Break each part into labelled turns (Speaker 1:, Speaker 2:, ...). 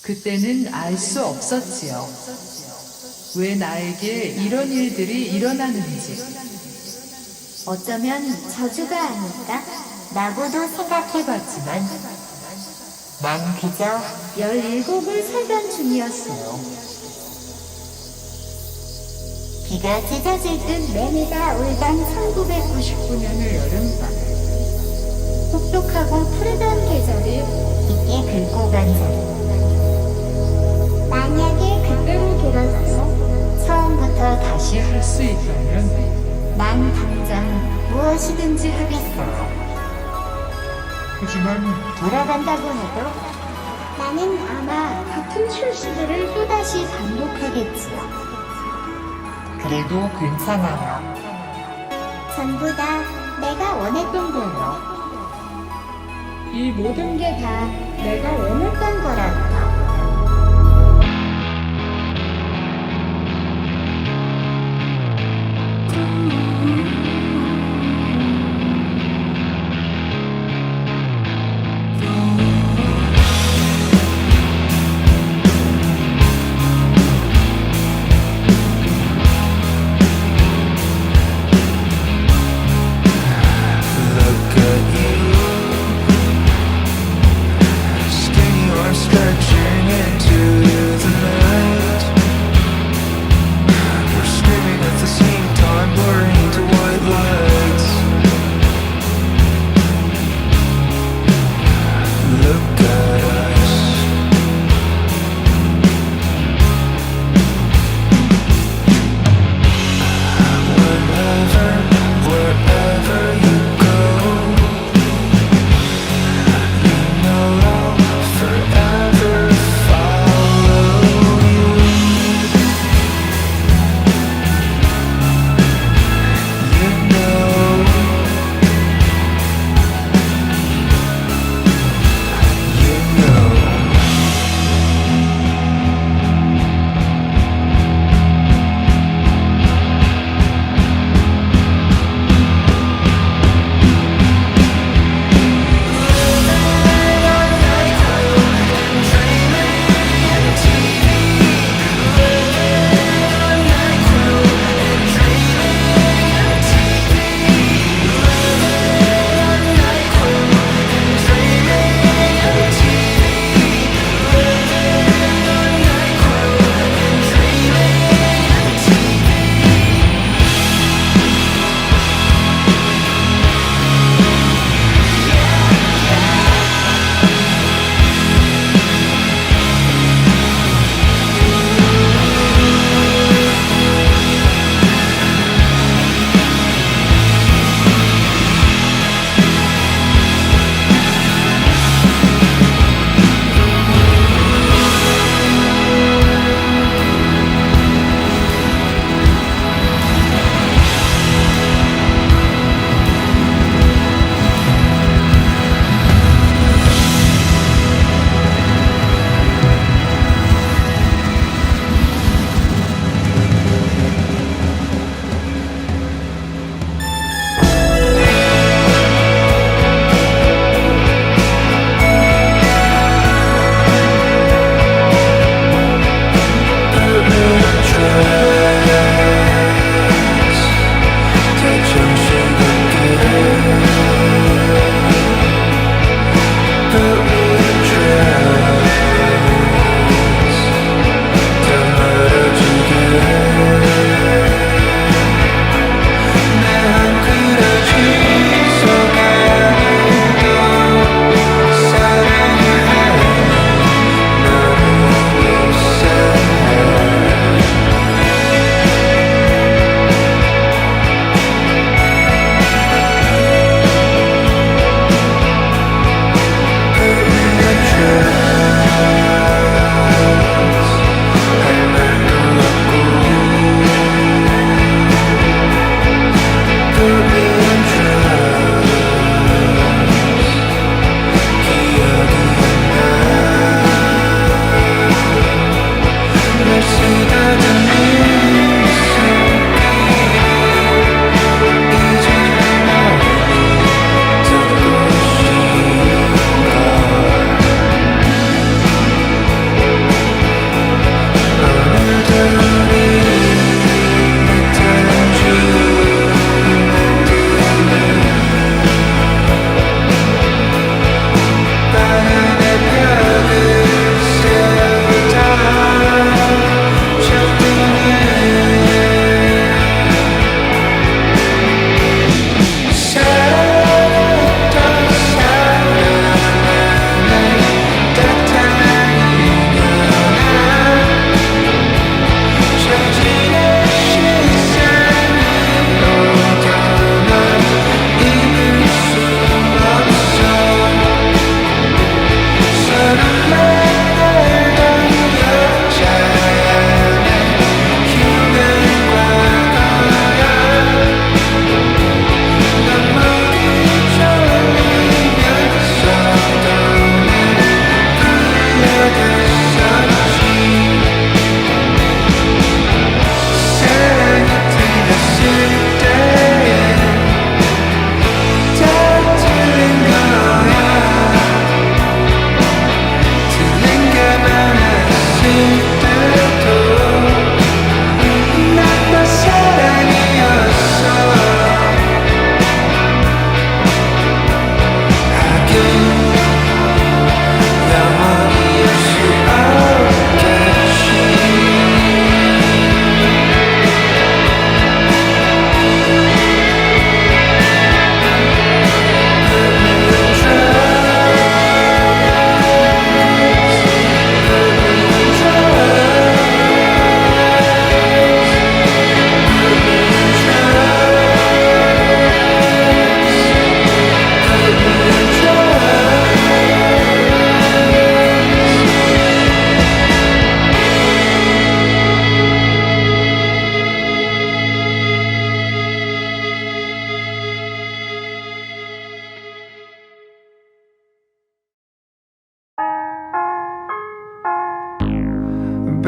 Speaker 1: 그때는 알 수 없었지요. 왜 나에게 이런 일들이 일어나는지.
Speaker 2: 어쩌면 저주가 아닐까? 라고도 생각해봤지만 난 그저 17을 살던 중이었어요. 비가 찢어질 듯 매미가 울던 1999년의 여름밤. 혹독하고 푸르던 계절을 깊게 긁고 간 자리. 만약에 그때로 돌아가서 처음부터 다시
Speaker 1: 할 수 있다면
Speaker 2: 난 당장 무엇이든지 하겠어요. 하지만 돌아간다고 해도 나는 아마 같은 실수들을 또다시 반복하겠지요. 그래도 괜찮아요. 전부 다 내가 원했던 거예요. 이 모든 게 다 내가 원했던 거라고요.
Speaker 3: Look at you,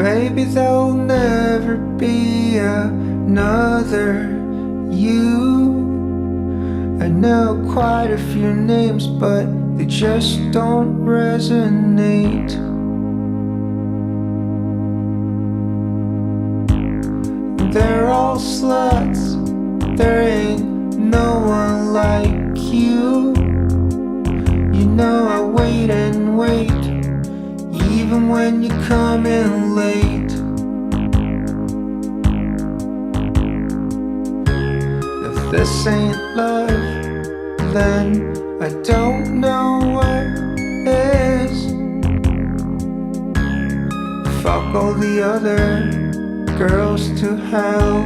Speaker 3: baby, there'll never be another you. I know quite a few names, but they just don't resonate. They're all sluts, there ain't no one like you. You know I wait and wait, even when you come in late. If this ain't love, then I don't know what is. Fuck all the other girls to hell.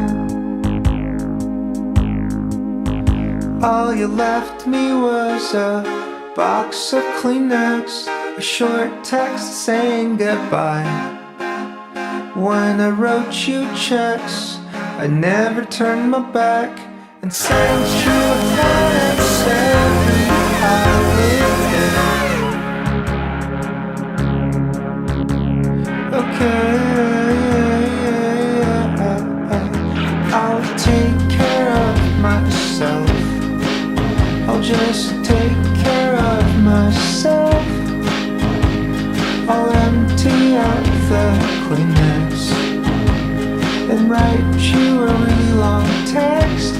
Speaker 3: All you left me was a box of Kleenex, a short text saying goodbye. When I wrote you checks, I never turned my back and sent you a thanks every holiday. Okay, I'll take care of myself. I'll just take care of myself. I'll empty out the Kleenex and write you a really long text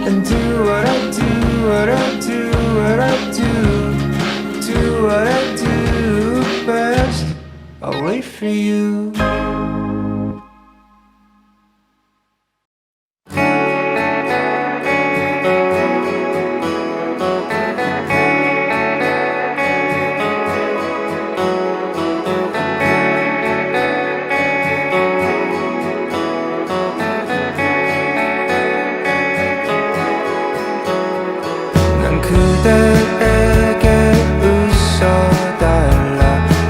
Speaker 3: and do what I do, what I do, what I do what I do best. I'll wait for you. 그대에게 웃어달라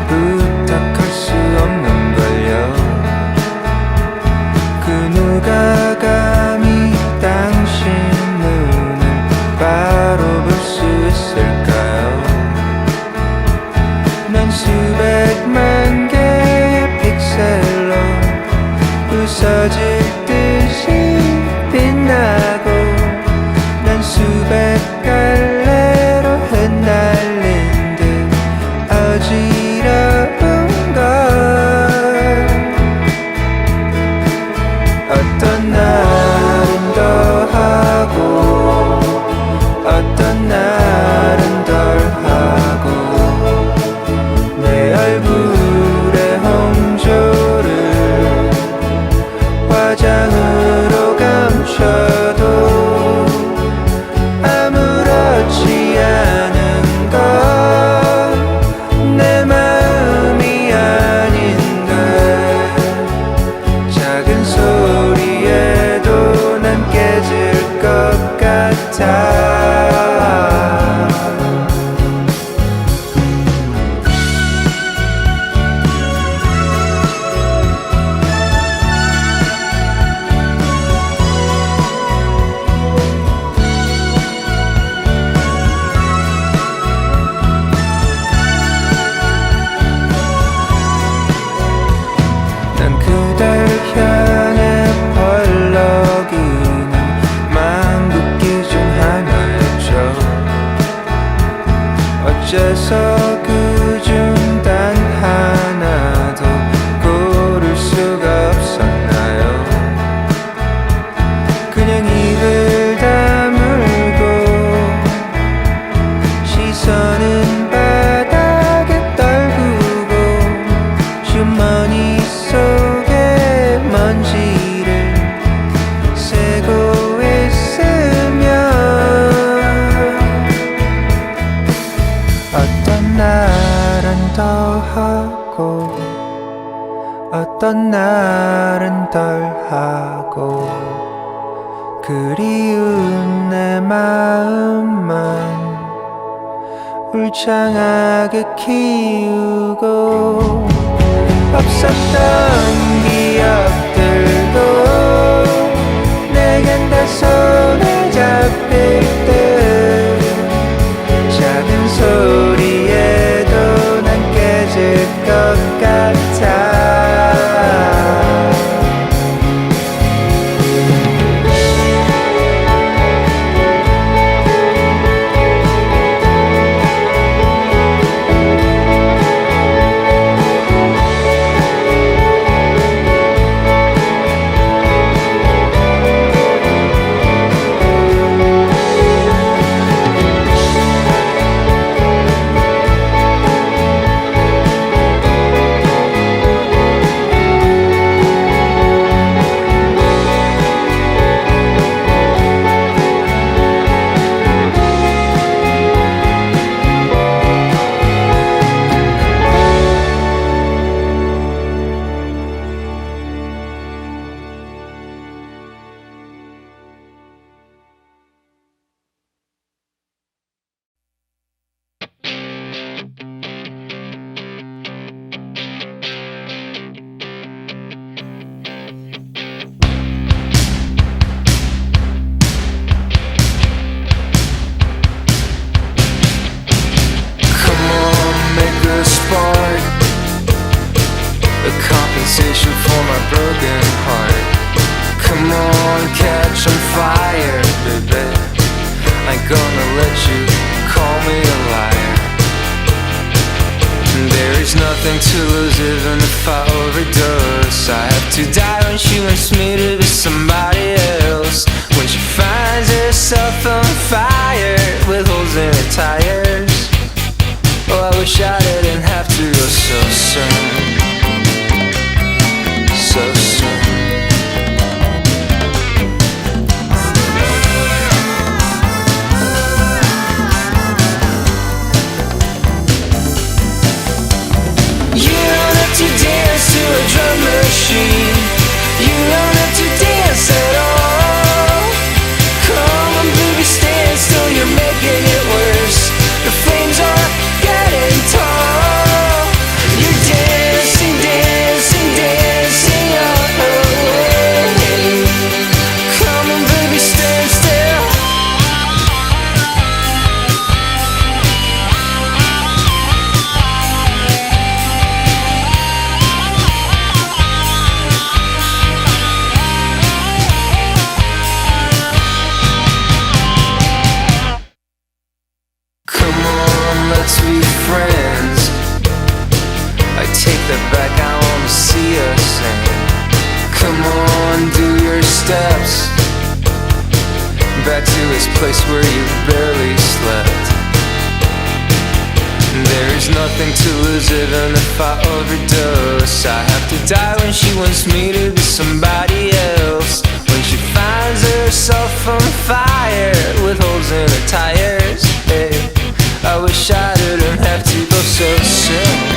Speaker 3: 부탁할 수 없는걸요. 그 누가 감히 당신 눈을 바로 볼 수 있을까요? 난 수백만 개의 픽셀로 부서질 듯이 빛나고 난 수백 갈래로 흩날린 듯 어지러운 걸. 어떤 날은 더하고 어떤 날은 덜하고 내 얼굴에 홍조를 화장으로 감춰도 아무렇지 않은 건 내 마음이 아닌가. 작은 소리에도 난 깨질 것 같아. 난 그댈 향해 벌럭이는 망국기 중 하나였죠. 어째서 그중 단 하나도 고를 수가 없었나요? 그냥 입을 다물고 시선은 바닥에 떨구고 주머니 속에 먼지를 세고 있으면 어떤 날은 더하고 어떤 날은 덜하고 그리운 내 마음만 울창하게 키우고 없었던 기억들도 내겐 다 손에 잡힐 듯 작은 소리에도 난 깨질 것 같아. nothing to lose even if I overdose. I have to die when she wants me to be somebody else. When she finds herself on fire with holes in her tires. Oh, I wish I didn't have to go so soon. So soon. To dance to a drum machine, you don't have to dance at all. Come on, baby, stand still, you're making it worse. The flames are getting tall. You're dancing, dancing, dancing away. Come on, baby, stand still. Let's be friends. I take that back, I wanna see us sing. Come on, do your steps back to this place where you barely slept. There's nothing to lose even if I overdose. I have to die when she wants me to be somebody else. When she finds herself on fire with holes in her tires. Hey, I wish I didn't have to go so soon.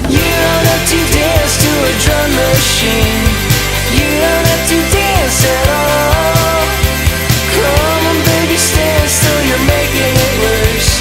Speaker 3: You don't have to dance to a drum machine. You don't have to dance at all. Come on, baby, stand still, you're making it worse.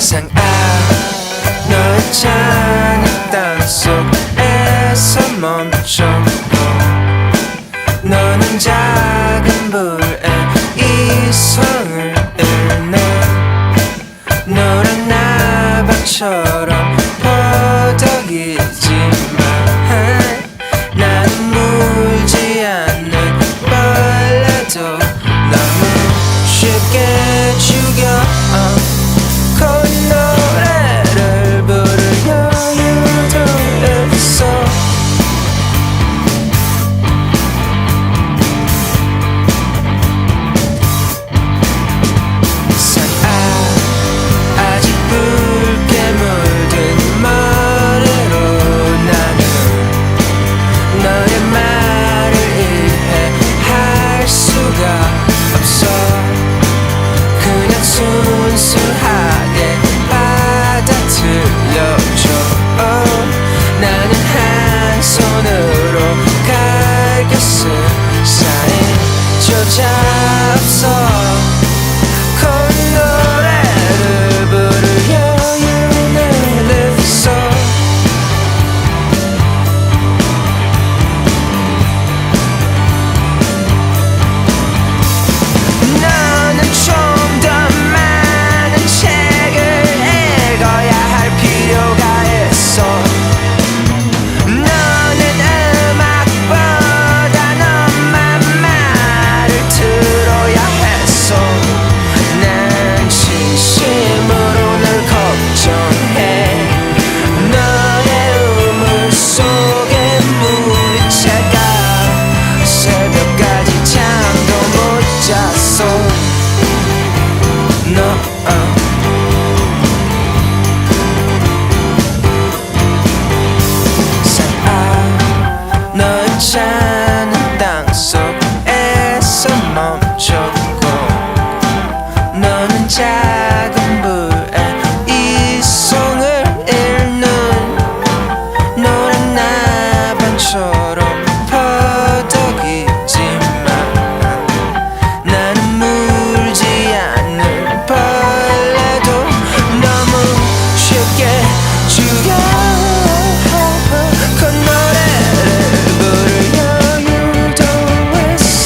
Speaker 3: 상아 너의 찬양 땅속에서 멈췄고 너는 작은 불에 이성을 잃는 노란 나방처럼 퍼덕이지만 나는 물지 않는 벌레도 너무 쉽게 죽여 그 노래를 부를 여유도 있어 상아 아직 붉게 물든 머리로 나는 너의 말을 이해할 수가 없어 그냥 순수하게 받아들여줘 나는 한 손으로 갈겨 쓴 사인조차 없어 그 노래를 부를 여유는 있어 너는 좀 더 많은 책을 읽어야 할 필요가 있어 너는 음악보다 너만 말을 들어야 했어 난 진심으로 널 걱정해 너의 우물 속에 물이 차가 새벽까지 잠도 못 잤어 너 상아 너의 차는 땅속에서 멈췄고 너는 작은 불에 이성을 잃는 노란 나방처럼 퍼덕이지만 나는 물지 않는 벌레도 너무 쉽게 죽여 그 노래를 부를 여유도 있어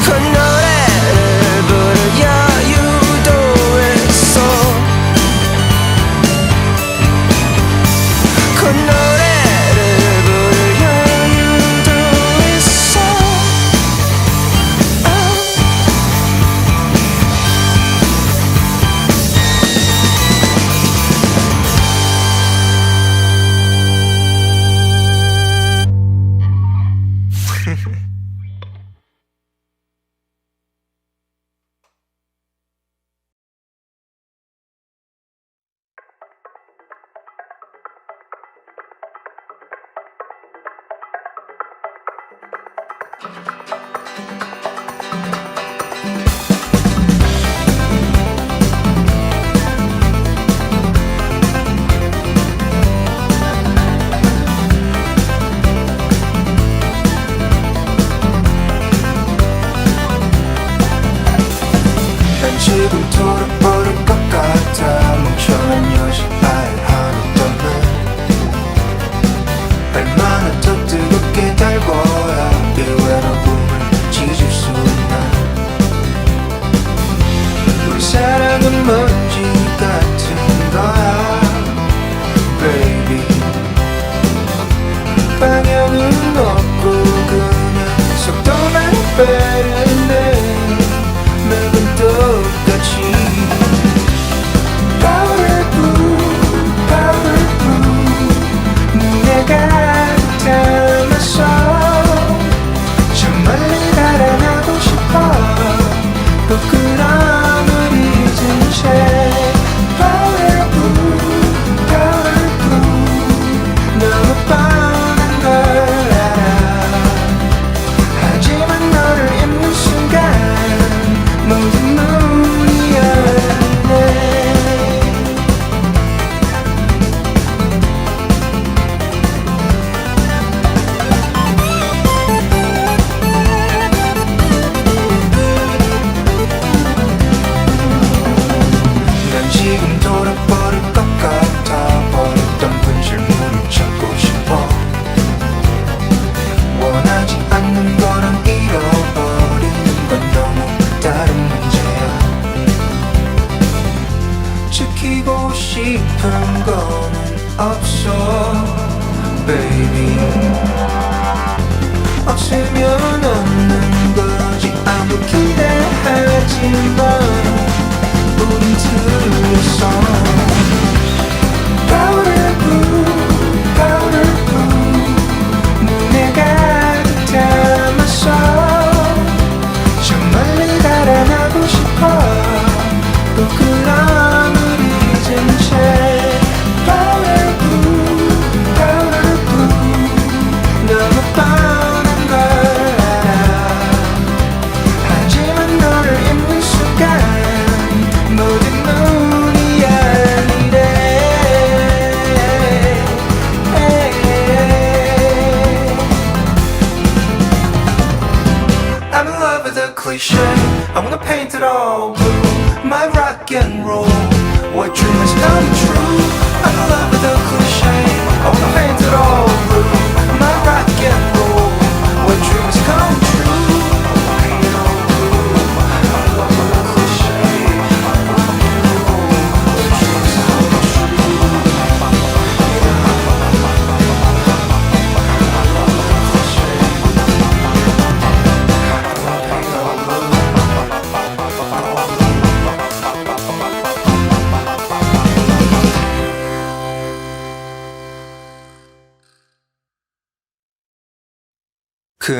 Speaker 3: 그 노래를 부를 여유도 있어 그 노래를 부를 여유도 있어 난 지금 돌아버릴 것 같아 멍청한 여신 알 하나도 없는 얼마나 더 뜨겁게 달궈야 이 외로움을 지질 수 있나 우리 사랑은 먼지 같은 거야 baby 방향은 없고 그냥 속도만 빠르네 맥은 똑같이 거는 없어 baby 없으면 없는 거지 아무 기대하지만 우린 틀렸어 powder blue 눈에 가득 담았어 저 멀리 달아나고 싶어 또 그런 우리 잊은 채 powder blue 너무 뻔한 걸 알아 하지만 너를 입는 순간 모든 눈이 열리래 I'm in love with the cliche I wanna paint it all blue My rock and roll What dream is coming true I'm in love with the cliche I wanna paint it all blue My rock and roll What dream is coming true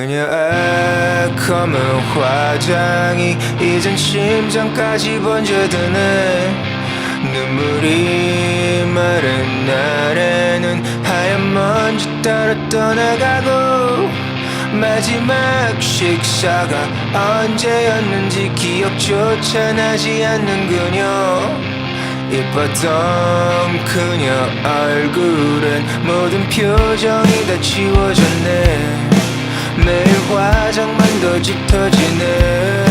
Speaker 3: 그녀의 검은 화장이 이젠 심장까지 번져드네 눈물이 마른 날에는 하얀 먼지 따라 떠나가고 마지막 식사가 언제였는지 기억조차 나지 않는 그녀 이뻤던 그녀 얼굴엔 모든 표정이 다 지워졌네 매일 화장만 더 짙어지네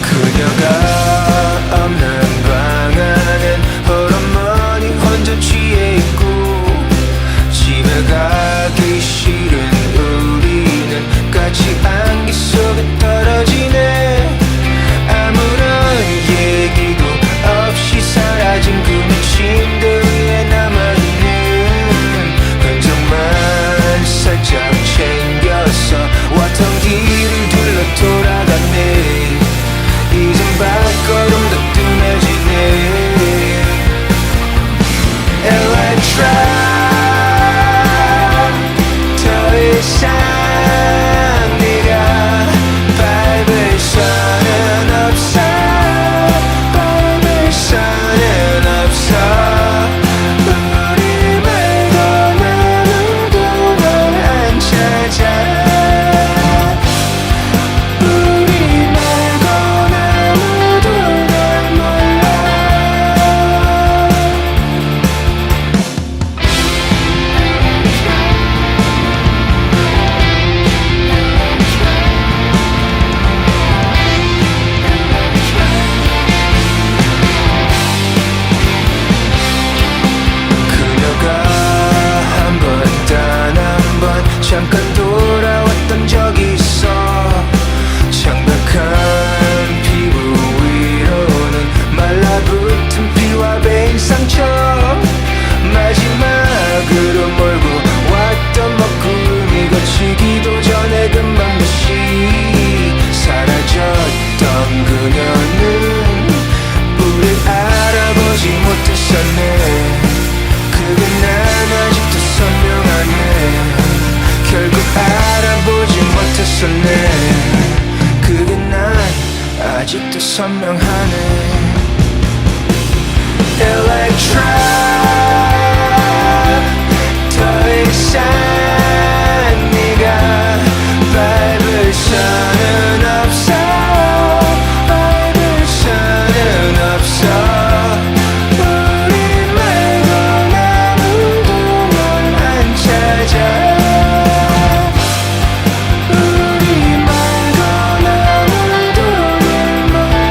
Speaker 3: 그녀가 없는 방 안엔 홀어머니 혼자 취해 있고 집에 가기 싫은 우리는 같이 안개 속에 떨어지네 아무런 얘기도 없이 사라진 그녀 침대 위에 남아있는 흔적만 살짝 챙겨서 왔던 길을 둘러 돌아갔네 이젠 발걸음도 뜸해지네 Electra 더 이상 네가 밟을 수는 없어 밟을 수는 없어 우리 말고 아무도 널 안 찾아 우리 말고 아무도 널 몰라 그녀가 한 번 단 한 번 잠깐 돌아왔던 적이 있어 창백한 피부 위로는 말라붙은 피와 베인 상처 마지막으로 몰고 왔던 먹구름이 거치기도 전에 금방 다시 사라졌던 그녀는 우릴 알아보지 못했었네 그게 난 아직도 선명하네 결국 알아보지 못했었네 그게 난 아직도 선명하네 Electra 더 이상 네가 밟을 수는 없어 밟을 수는 없어 우리 말고 아무도 널 안 찾아 우리 말고 아무도 널 몰라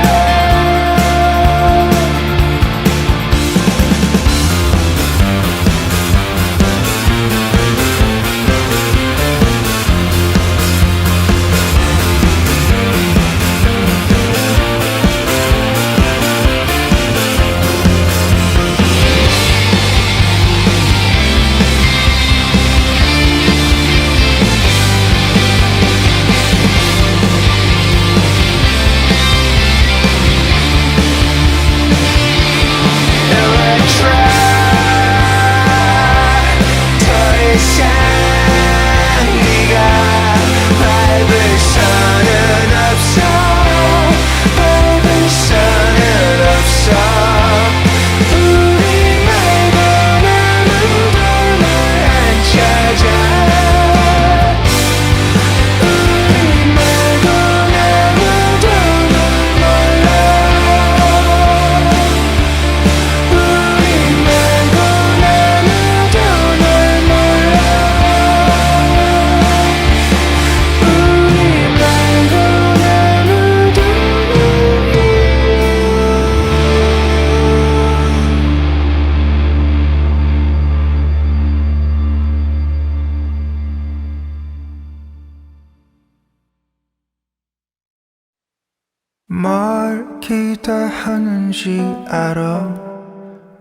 Speaker 3: 뭘 기대하는지 알아.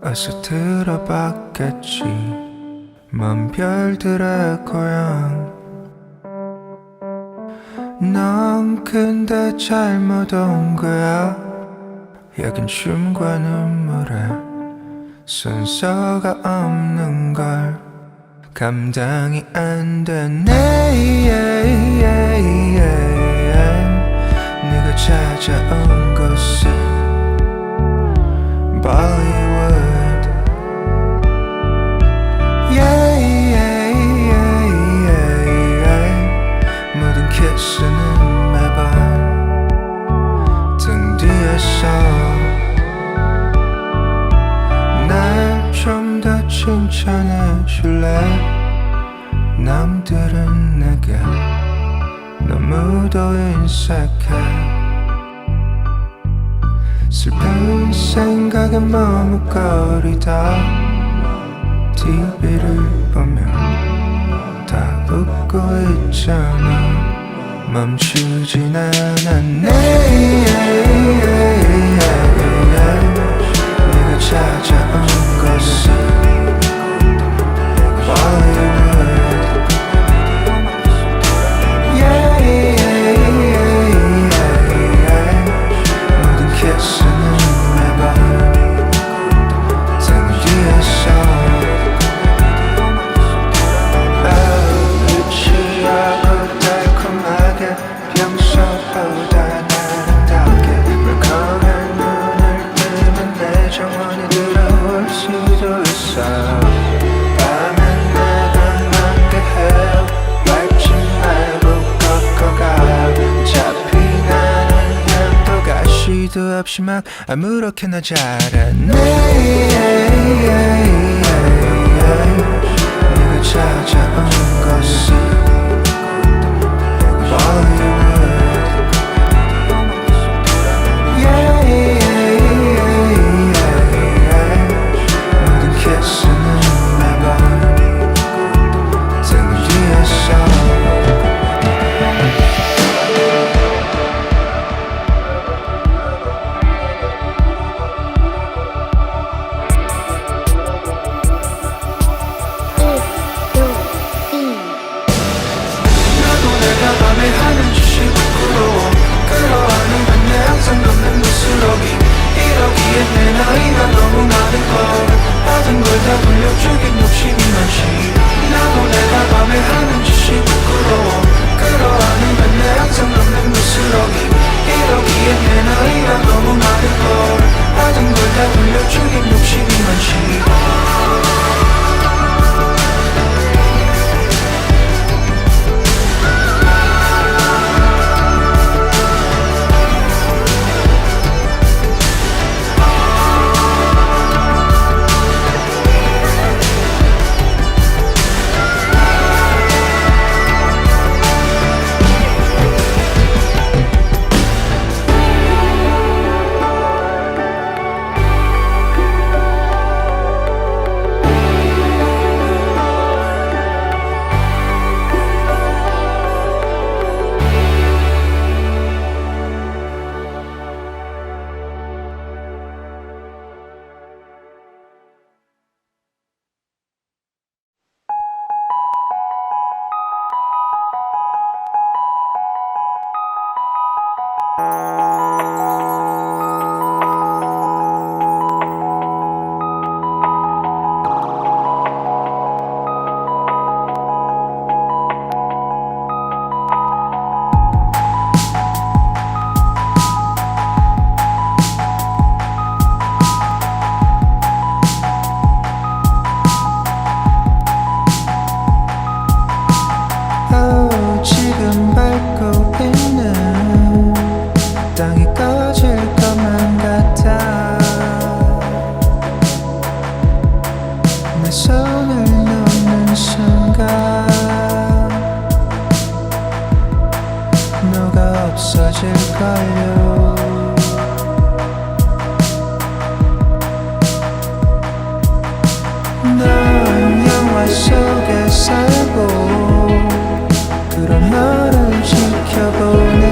Speaker 3: 어서 들어봤겠지. 먼 별들의 고향. 넌 근데 잘못 온 거야. 여긴 춤과 눈물에 순서가 없는 걸 감당이 안 되네. 네가 찾아온 곳은 Bollywood. 모든 키스는 매번 등 뒤에서 날 좀 더 칭찬해 줄래? 남들은 내게 너무도 인색해. 슬픈 생각에 머뭇거리다 TV를 보며 다 웃고 있잖아. 멈추진 않았네. 네가 찾아온 곳은 Bollywood. 모든 키스는 매번 등 뒤에서 치하고 달콤하게 평소보다 아름답게 물컹한 눈을 뜨면 내 정원에 들어올 수도 있어. 밤엔 내가 만개해 밟지 말고 꺾어가. 어차피 나는 양도가 시도 없이 막 아무렇게나 잘하네. 네가 찾아온 곳은 Bollywood. 모든 키스는 매번 등 뒤에서 밤에 하는 짓이 부끄러워. 끌어안으면 내 항상 걷는 부스러기. 이러기엔 내 나이가 너무 많은 걸. 받은 걸 다 돌려주긴 욕심이 많지. 나도 내가 밤에 하는 짓이 부끄러워. 끌어안으면 내 항상 걷는 부스러기. 이러기엔 내 나이가 너무 많은 걸. 받은 걸 다 돌려주긴 욕심이 많지. 지금 밟고 있는 땅이 꺼질 것만 같아. 내 손을 놓는 순간 너가 없어질걸요. 넌 영화 속에 살고 그런 너를 지켜보네.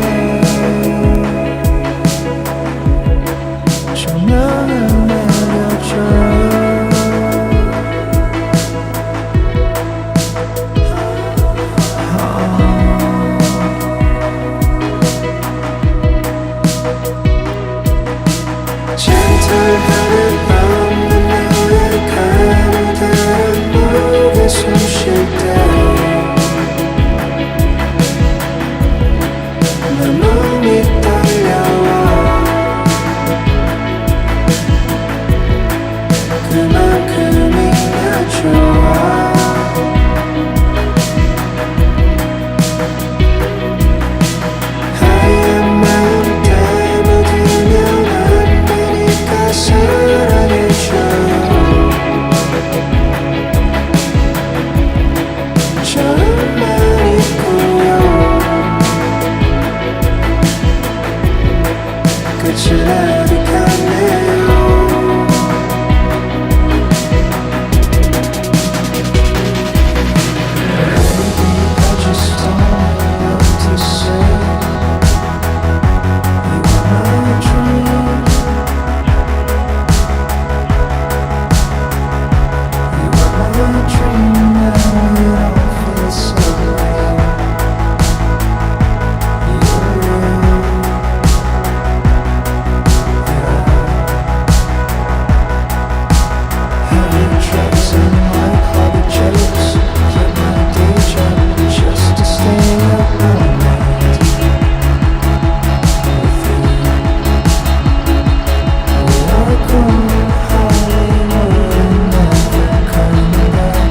Speaker 3: 하늘 없는 너의 가느다란 목에 숨 쉴 때 내 몸이 떨려와 그만큼이나 좋아 하얀 마음 담아두면 안 되니까 사랑해줘 저만 있고요 끝을 아득하네요 I just don't know what to say You are my dream You are my dream now it all feels so real You're real Heavy drugs and light-hearted jokes Quit my day job just to stay up all night with you We are going Hollywood and never coming back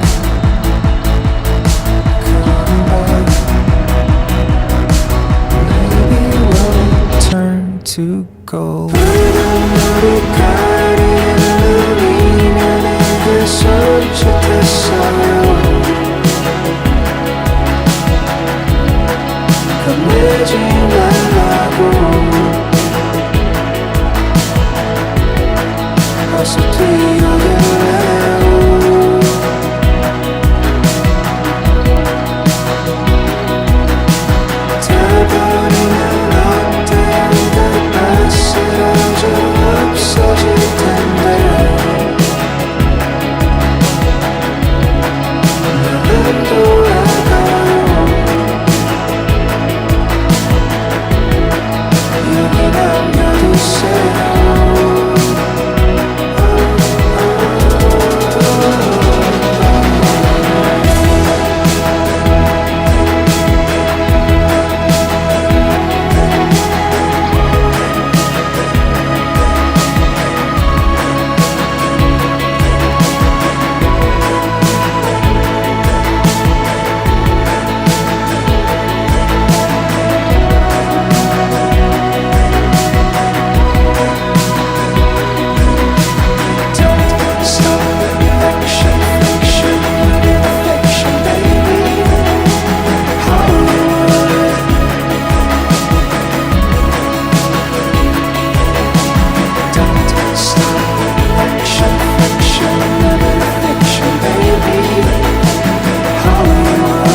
Speaker 3: Coming back Maybe we'll turn to gold 우리 가리는 눈이 내게 손짓했어요 겁내지 말라고 어서 뛰어들래요 다 버리면 어때 다 쓰러져 없어질 텐데 난 돌아가요 여기 남겨두세요 Don't stop action, fiction, living fiction, baby Hollywood Don't stop action, fiction, living fiction, baby Hollywood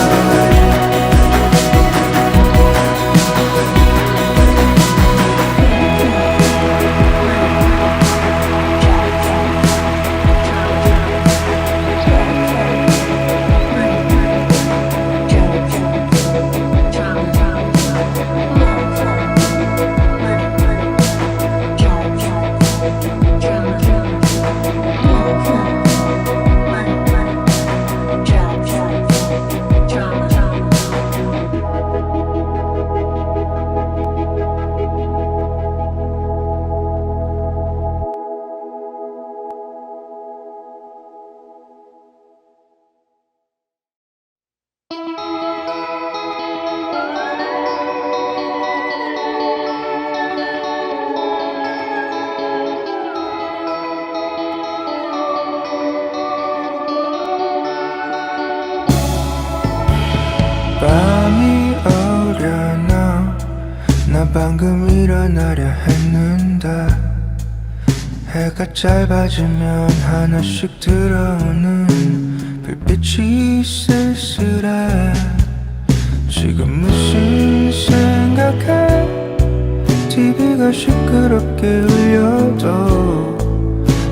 Speaker 3: 밤이 오려나 나 방금 일어나려 했는데 해가 짧아지면 하나씩 들어오는 불빛이 쓸쓸해 지금 무슨 생각해 TV가 시끄럽게 울려도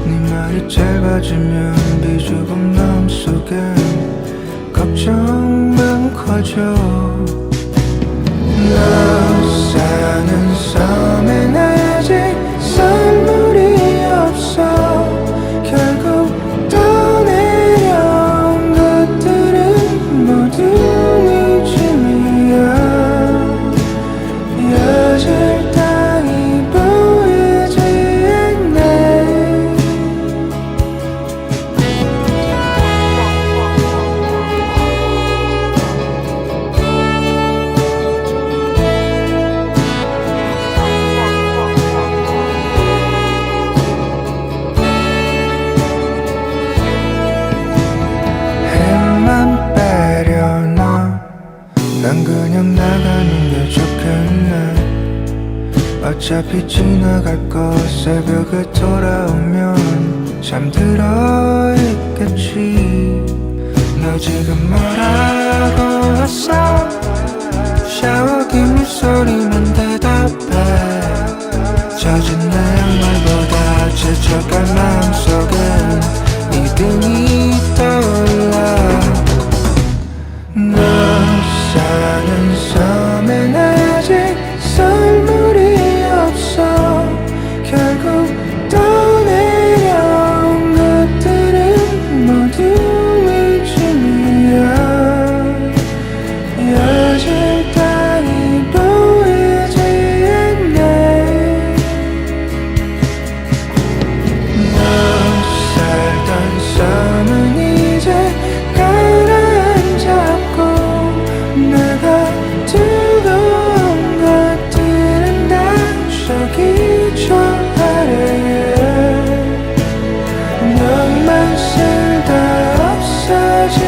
Speaker 3: 네 말이 짧아지면 비좁은 마음속엔 걱정만 커져 너 사는 섬엔 아직 선물이 어차피 지나갈 거 새벽에 돌아오면 잠들어 있겠지. 너 지금 뭐라고 했어? 샤워기 물소리만 대답해. 젖은 내 양말보다 재촉한 마음속엔 이등이 떠올라. 너 사는 섬엔 아직 썰물이 없어. 결국 떠내려온 것들은 모두 이쯤이야. 여질 땅이 보이지 않네. 너 살던 섬은 이제 가라앉았고 내가 두고 온 것들은 다 저기 저 아래에 너만 살다 없어지겠지.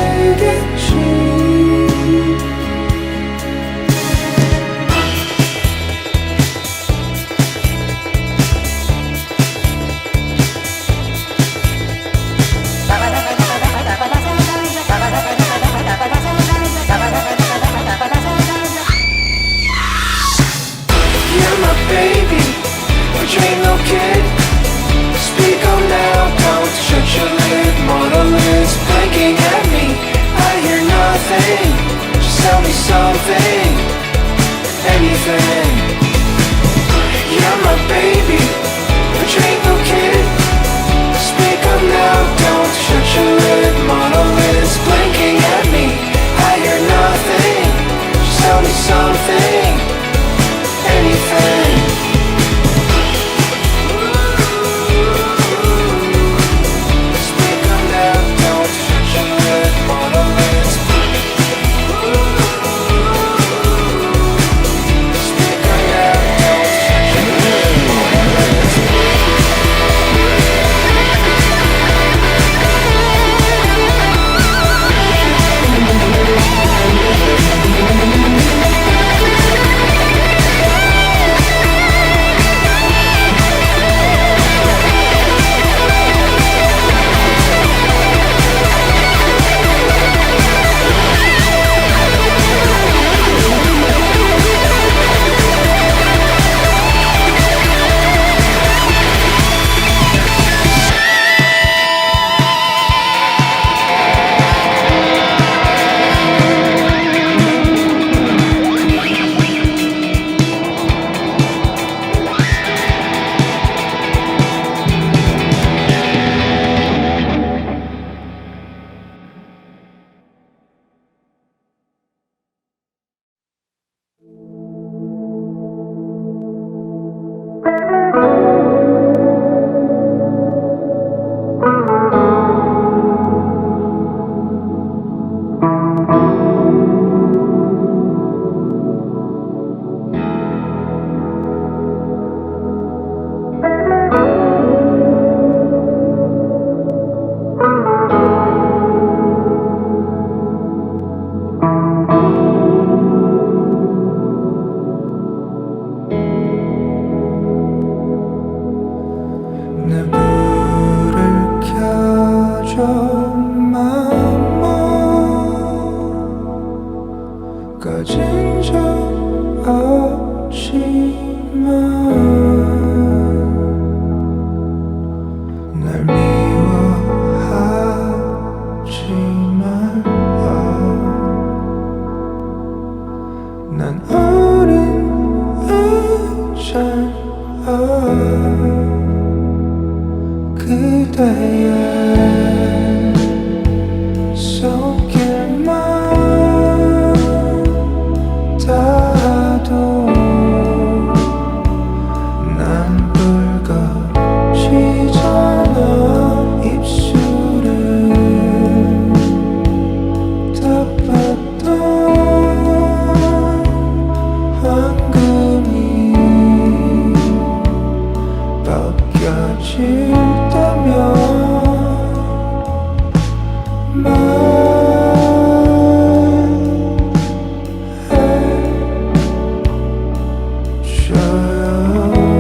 Speaker 3: You're my baby, but you ain't no kid. Speak up now, don't shut your lid. Mortal is blinking at me, I hear nothing. Just tell me something, anything. You're my baby, but you ain't no kid. Speak up now, don't shut your lid. Mortal is blinking at me, I hear nothing. Just tell me something, anything. Speak up now, don't shut your lid. Mortal is Speak up now, don't shut your lid. Mortal is 내 불을 켜줘 마마. 꺼진 적 없지만 날 미워하지 말아. 난 어린 애잖아. 그대의 손길만 닿아도 난 붉어지잖아. 입술을 덮었던 황금이 벗겨질다면 말해줘요.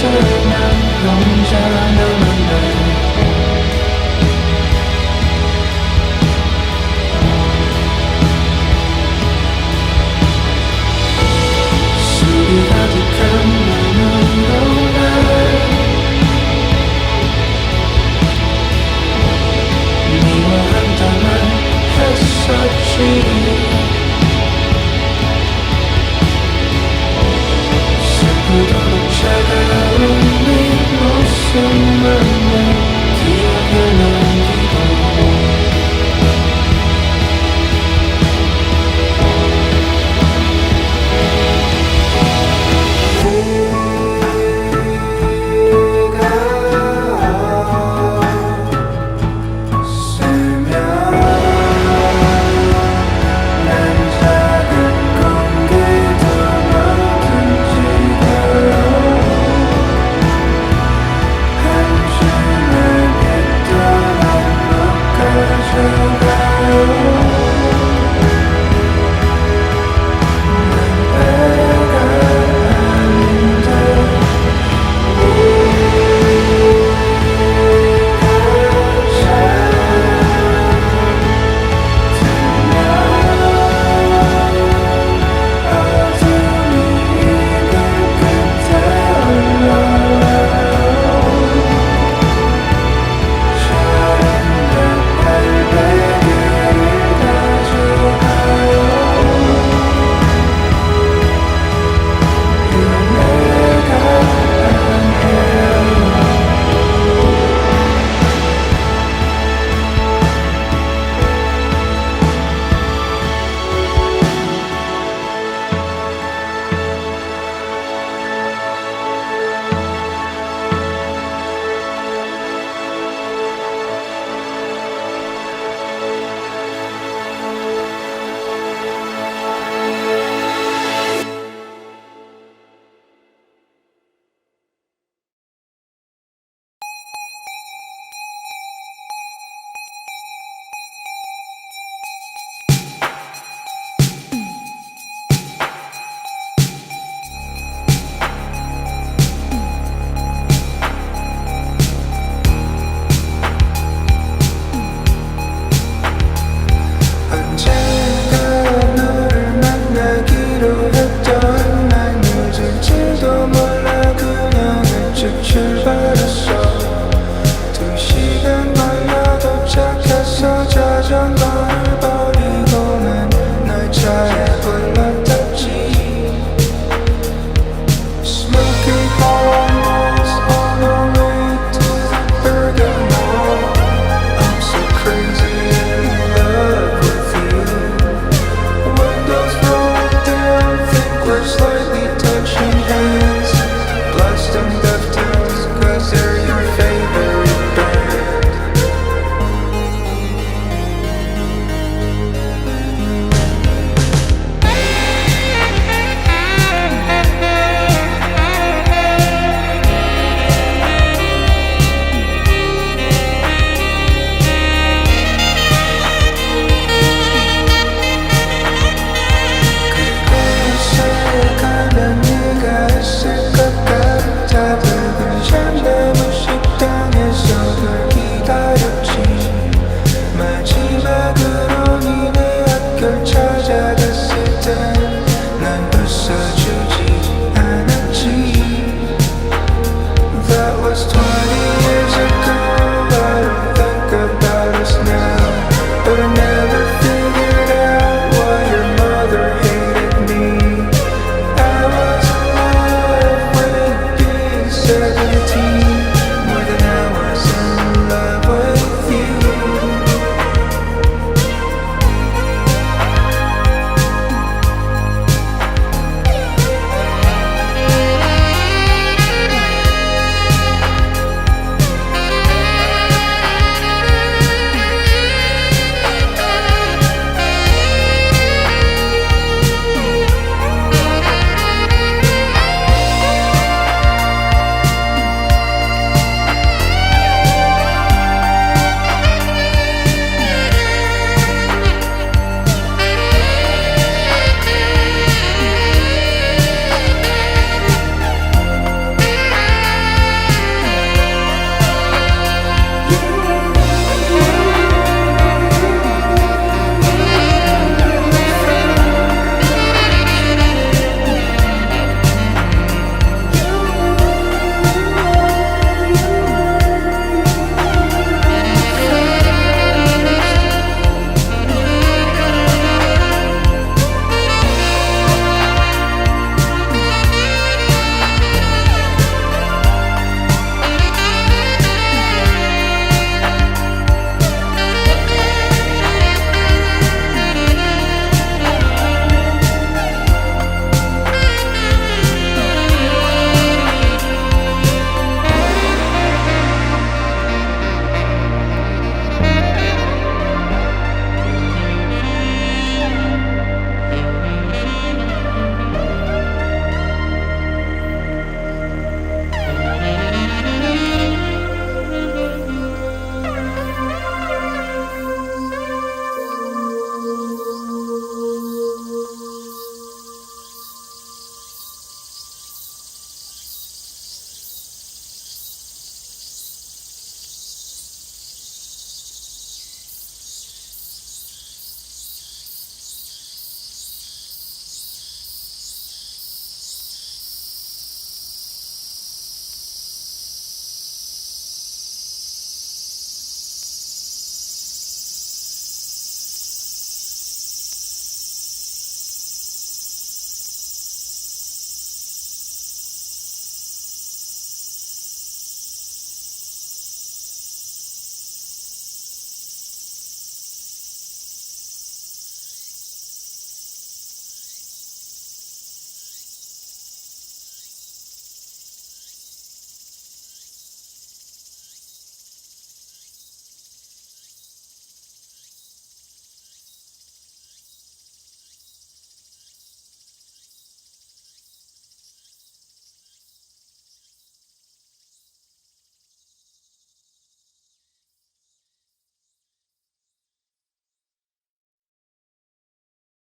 Speaker 3: 혼자 남았네. 술이 가득한 맘으로 날 미워한다만 했었지. 슬프도록 차가운 네 모습만 내 기억에 남기고 출발했어.